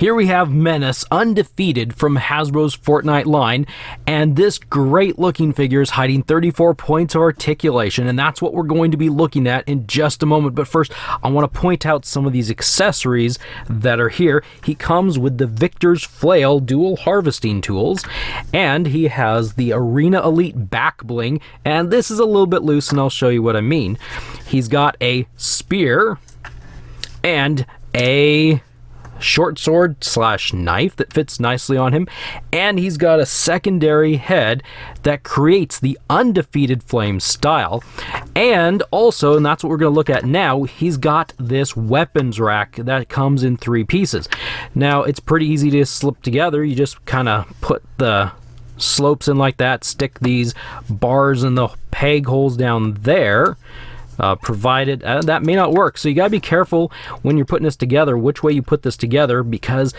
Here we have Menace, Undefeated from Hasbro's Fortnite line, and this great looking figure is hiding 34 points of articulation, and that's what we're going to be looking at in just a moment. But first, I want to point out some of these accessories that are here. He comes with the Victor's Flail dual harvesting tools, and he has the Arena Elite back bling, and this is a little bit loose, and I'll show you what I mean. He's got a spear and a short sword slash knife that fits nicely on him, and he's got a secondary head that creates the Undefeated flame style. And also, and that's what we're going to look at now, he's got this weapons rack that comes in 3 pieces. Now it's pretty easy to slip together. You just kind of put the slopes in like that, stick these bars in the peg holes down there, provided that may not work, so you gotta be careful when you're putting this together which way you put this together, because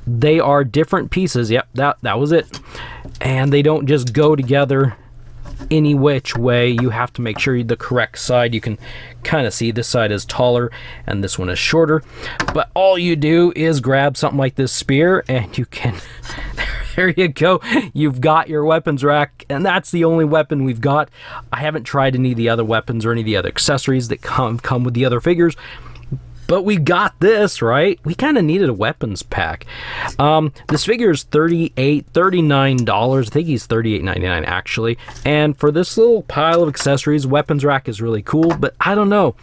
they are different pieces. Yep, that was it, and they don't just go together any which way. You have to make sure the correct side. You can kind of see this side is taller and this one is shorter, but all you do is grab something like this spear and you can there you go, you've got your weapons rack, and that's the only weapon we've got. I haven't tried any of the other weapons or any of the other accessories that come with the other figures, but we got this, right? We kind of needed a weapons pack. This figure is $39. I think he's $38.99 actually. And for this little pile of accessories, weapons rack is really cool, but I don't know.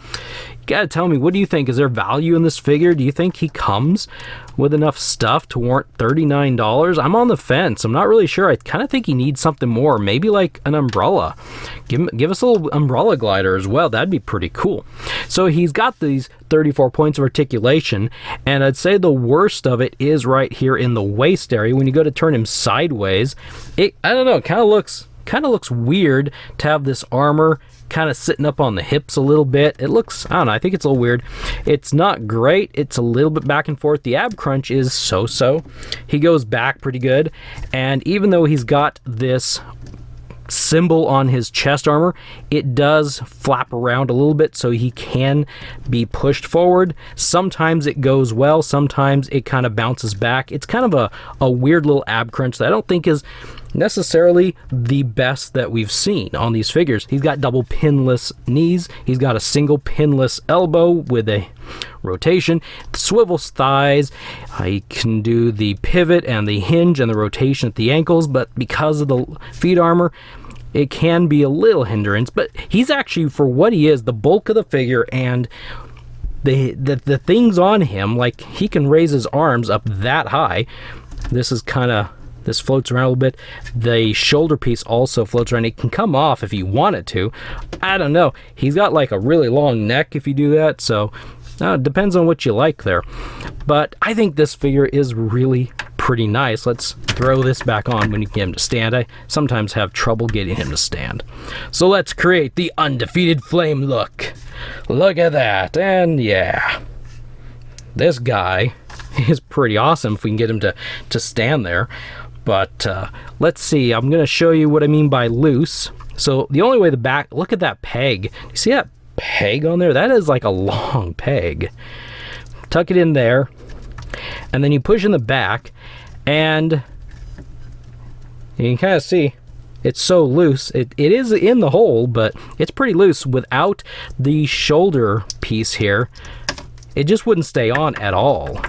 You gotta tell me, what do you think? Is there value in this figure? Do you think he comes with enough stuff to warrant $39? I'm on the fence. I'm not really sure. I kind of think he needs something more. Maybe like an umbrella. Give us a little umbrella glider as well. That'd be pretty cool. So he's got these 34 points of articulation, and I'd say the worst of it is right here in the waist area. When you go to turn him sideways, I don't know, it kind of looks weird to have this armor kind of sitting up on the hips a little bit. It looks, I don't know, I think it's a little weird. It's not great. It's a little bit back and forth. The ab crunch is so-so. He goes back pretty good, and even though he's got this symbol on his chest armor, it does flap around a little bit, so he can be pushed forward. Sometimes it goes well, sometimes it kind of bounces back. It's kind of a weird little ab crunch that I don't think is necessarily the best that we've seen on these figures. He's got double pinless knees, he's got a single pinless elbow with a rotation, swivels thighs, he can do the pivot and the hinge and the rotation at the ankles, but because of the feet armor, it can be a little hindrance. But he's actually, for what he is, the bulk of the figure, and the things on him, like he can raise his arms up that high. This floats around a little bit. The shoulder piece also floats around. It can come off if you want it to. I don't know. He's got like a really long neck if you do that, so it depends on what you like there. But I think this figure is really pretty nice. Let's throw this back on when you get him to stand. I sometimes have trouble getting him to stand. So let's create the Undefeated flame look. Look at that. And yeah, this guy is pretty awesome if we can get him to stand there. But let's see, I'm going to show you what I mean by loose. So the only way the back, look at that peg. You see that peg on there? That is like a long peg. Tuck it in there, and then you push in the back, and you can kind of see it's so loose. It is in the hole, but it's pretty loose. Without the shoulder piece here, it just wouldn't stay on at all.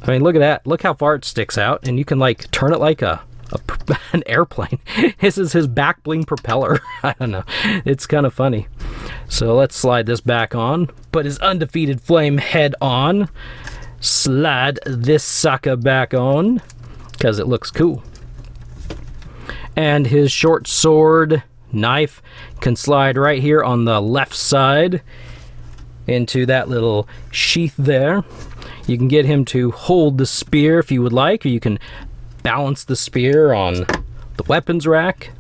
I mean, look at that. Look how far it sticks out, and you can like turn it like an airplane. This is his back bling propeller. I don't know. It's kind of funny. So let's slide this back on. Put his Undefeated flame head on. Slide this sucker back on because it looks cool. And his short sword knife can slide right here on the left side into that little sheath there. You can get him to hold the spear if you would like, or you can balance the spear on the weapons rack.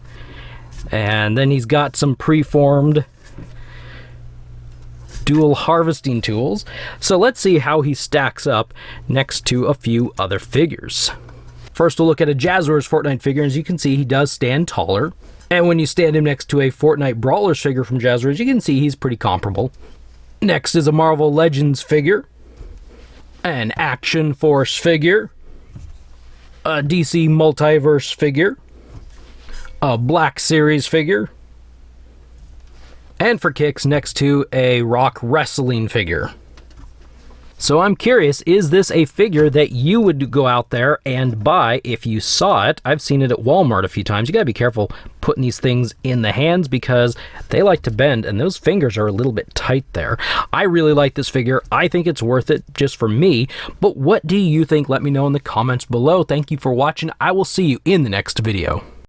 And then he's got some preformed dual harvesting tools. So let's see how he stacks up next to a few other figures. First, we'll look at a Jazzwares Fortnite figure. As you can see, he does stand taller. And when you stand him next to a Fortnite Brawlers figure from Jazzwares, you can see he's pretty comparable. Next is a Marvel Legends figure. an Action Force figure, a DC Multiverse figure, a Black Series figure, and for kicks next to a Rock Wrestling figure. So I'm curious, is this a figure that you would go out there and buy if you saw it? I've seen it at Walmart a few times. You gotta be careful putting these things in the hands because they like to bend and those fingers are a little bit tight there. I really like this figure. I think it's worth it just for me. But what do you think? Let me know in the comments below. Thank you for watching. I will see you in the next video.